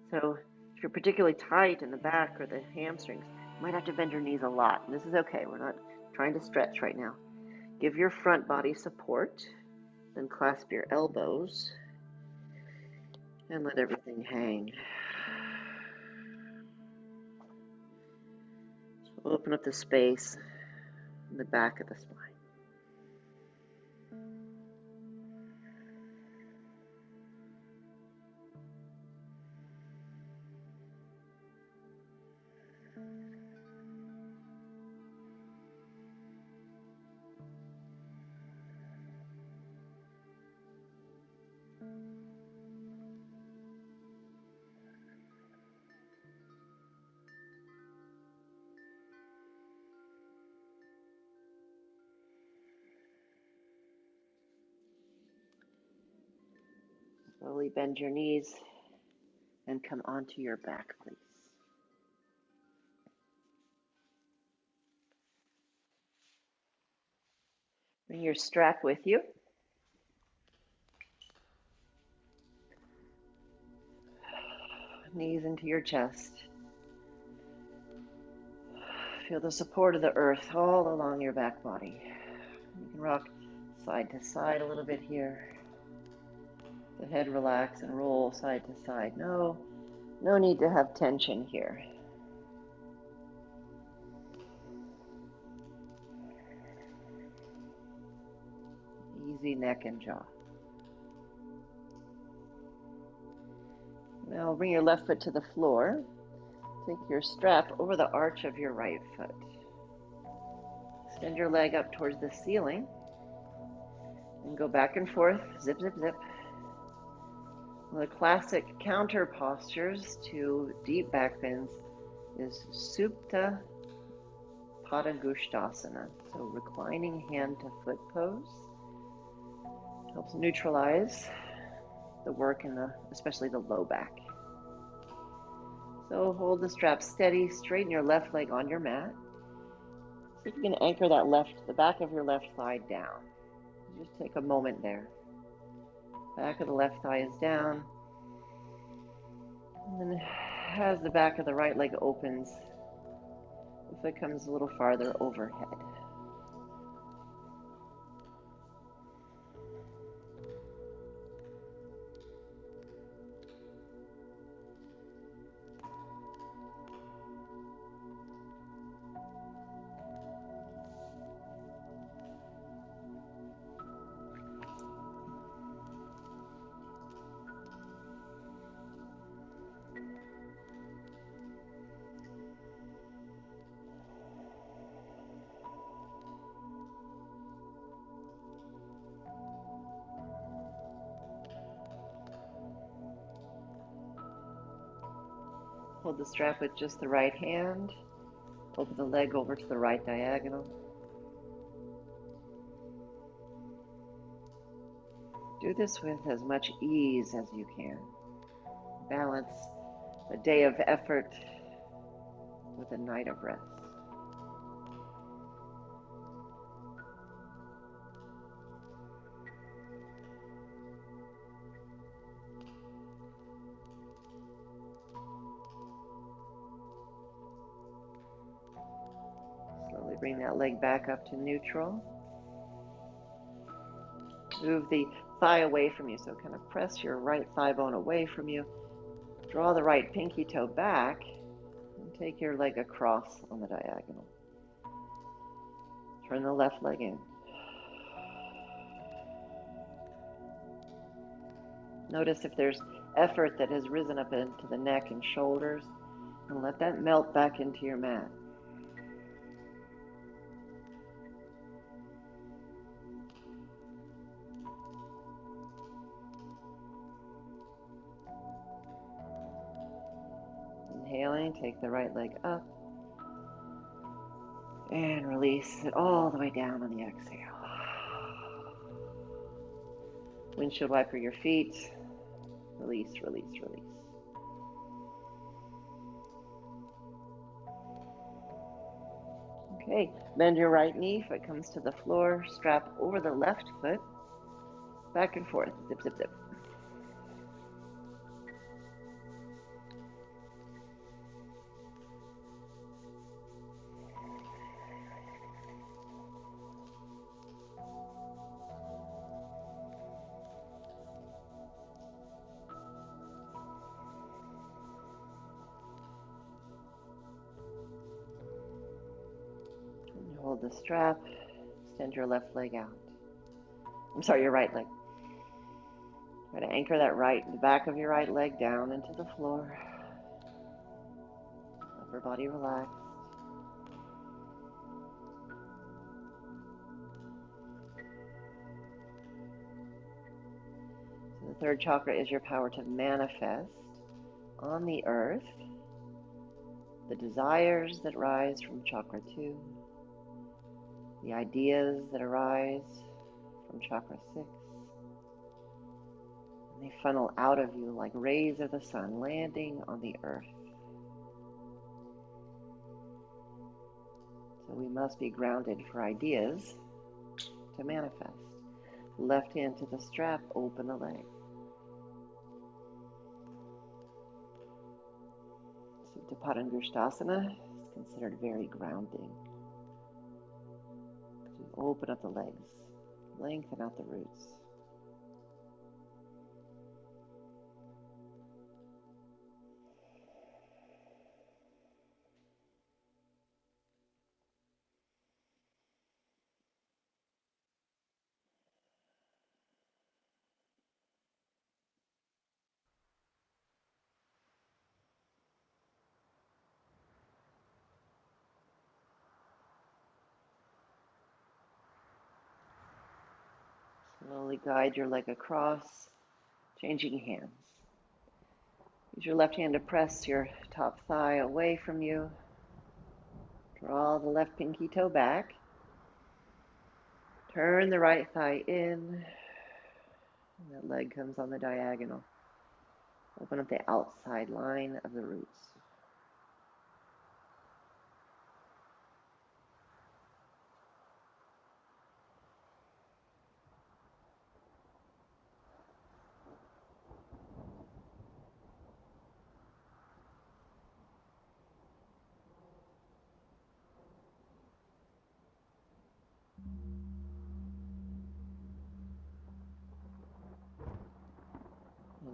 So if you're particularly tight in the back or the hamstrings, you might have to bend your knees a lot. And this is okay. We're not trying to stretch right now. Give your front body support, then clasp your elbows and let everything hang. So open up the space in the back of the spine. Slowly bend your knees and come onto your back, please. Bring your strap with you. Knees into your chest. Feel the support of the earth all along your back body. You can rock side to side a little bit here. The head relax and roll side to side. No need to have tension here. Easy neck and jaw. Now bring your left foot to the floor. Take your strap over the arch of your right foot. Extend your leg up towards the ceiling and go back and forth, zip, zip, zip. One of the classic counter postures to deep back bends is Supta Padangusthasana. So reclining hand to foot pose helps neutralize the work in especially the low back. So hold the strap steady, straighten your left leg on your mat. See if you can anchor the back of your left thigh down. Just take a moment there. Back of the left thigh is down. And then as the back of the right leg opens, the foot comes a little farther overhead. Hold the strap with just the right hand. Open the leg over to the right diagonal. Do this with as much ease as you can. Balance a day of effort with a night of rest. bring that leg back up to neutral. Move the thigh away from you, so kind of press your right thigh bone away from you. Draw the right pinky toe back and take your leg across on the diagonal. Turn the left leg in. Notice if there's effort that has risen up into the neck and shoulders, and let that melt back into your mat. Inhaling, take the right leg up and release it all the way down on the exhale. Windshield wiper your feet. Release, release, release. Okay, bend your right knee, foot comes to the floor, strap over the left foot, back and forth, zip, zip, zip. And hold the strap, extend your left leg out. Your right leg. Try to anchor the back of your right leg down into the floor. Upper body relaxed. So the third chakra is your power to manifest on the earth the desires that rise from chakra 2, the ideas that arise from chakra 6. They funnel out of you like rays of the sun landing on the earth. So we must be grounded for ideas to manifest. Left hand to the strap, open the leg. Supta Padangusthasana is considered very grounding. You open up the legs, lengthen out the roots. Slowly guide your leg across, changing hands. Use your left hand to press your top thigh away from you. Draw the left pinky toe back. Turn the right thigh in. And that leg comes on the diagonal. Open up the outside line of the roots.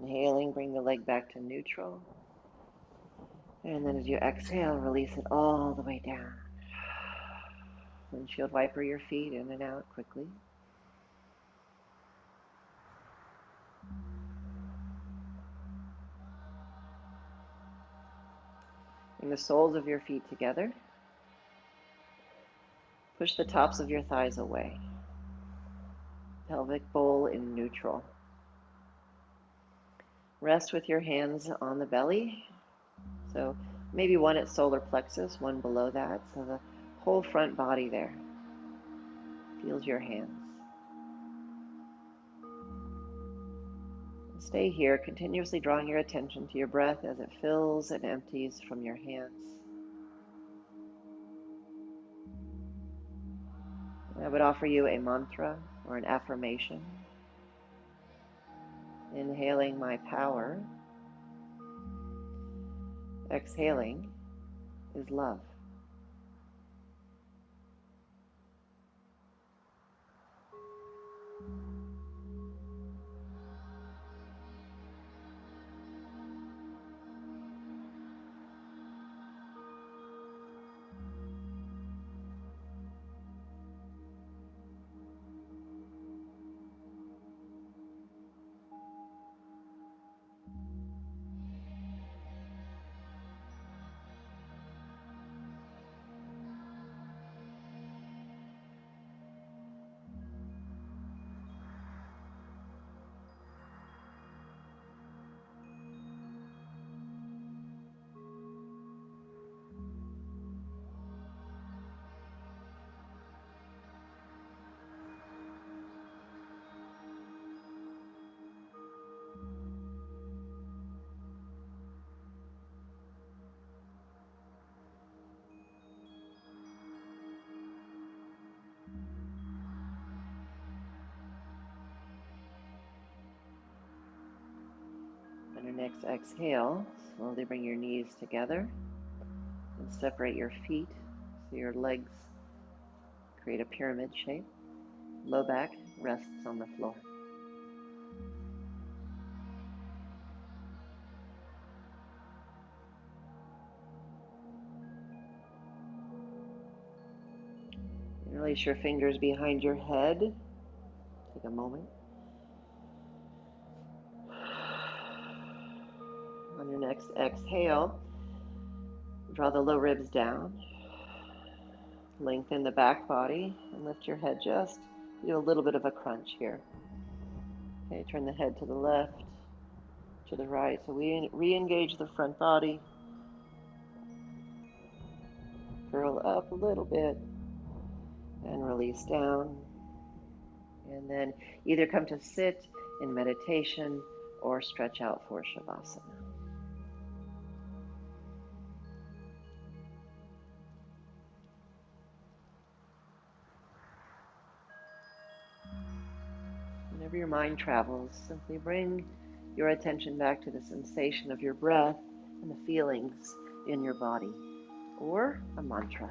Inhaling, bring the leg back to neutral. And then as you exhale, release it all the way down. Windshield wiper your feet in and out quickly. Bring the soles of your feet together. Push the tops of your thighs away. Pelvic bowl in neutral. Rest with your hands on the belly. So maybe one at solar plexus, one below that. So the whole front body there feels your hands. Stay here, continuously drawing your attention to your breath as it fills and empties from your hands. I would offer you a mantra or an affirmation. Inhaling my power. Exhaling is love. On your next exhale, slowly bring your knees together and separate your feet so your legs create a pyramid shape. Low back rests on the floor. And release your fingers behind your head. Take a moment. On your next exhale, draw the low ribs down. Lengthen the back body and lift your head just. Do a little bit of a crunch here. Okay, turn the head to the left, to the right. So we re-engage the front body. Curl up a little bit and release down. And then either come to sit in meditation or stretch out for Shavasana. Whenever your mind travels, simply bring your attention back to the sensation of your breath and the feelings in your body, or a mantra.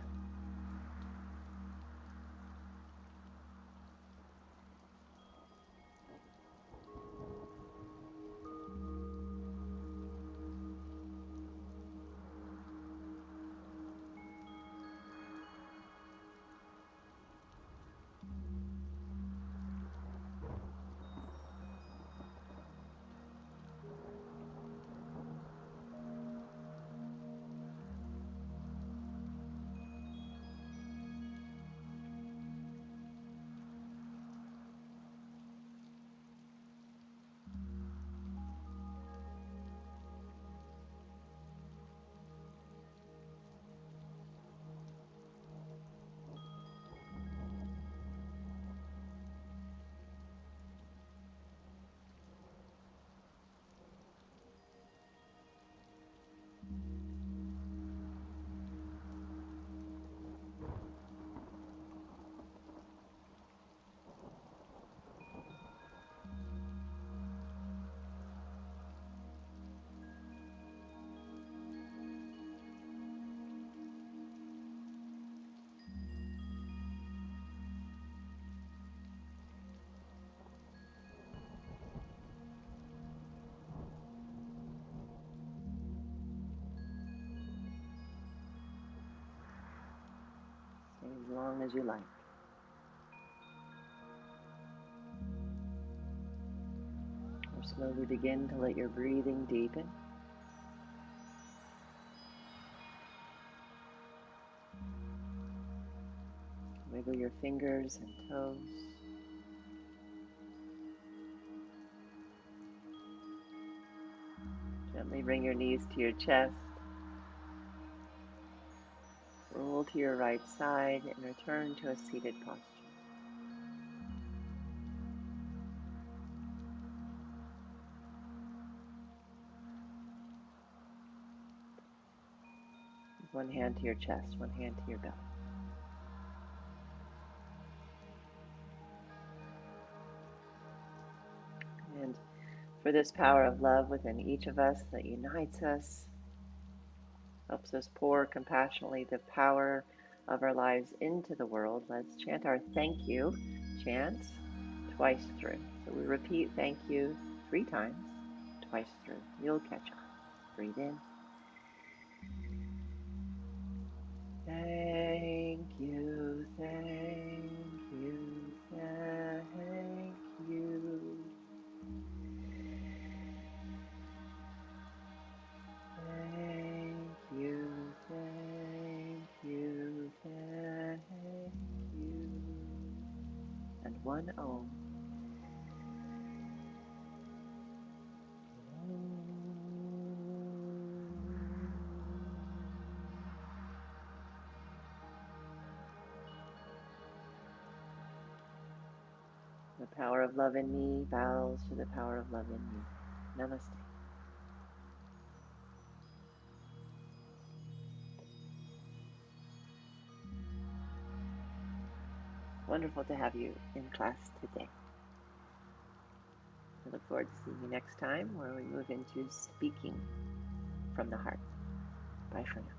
Stay as long as you like. Or slowly begin to let your breathing deepen. Wiggle your fingers and toes. Gently bring your knees to your chest. Roll to your right side and return to a seated posture. One hand to your chest, one hand to your belly. And for this power of love within each of us that unites us, helps us pour compassionately the power of our lives into the world, let's chant our thank you chant twice through. So we repeat thank you 3 times, twice through. You'll catch on. Breathe in. Thank you, thank you, thank you. Thank you, thank you, thank you. And one Om. The power of love in me bows to the power of love in you. Namaste. Wonderful to have you in class today. I look forward to seeing you next time where we move into speaking from the heart. Bye for now.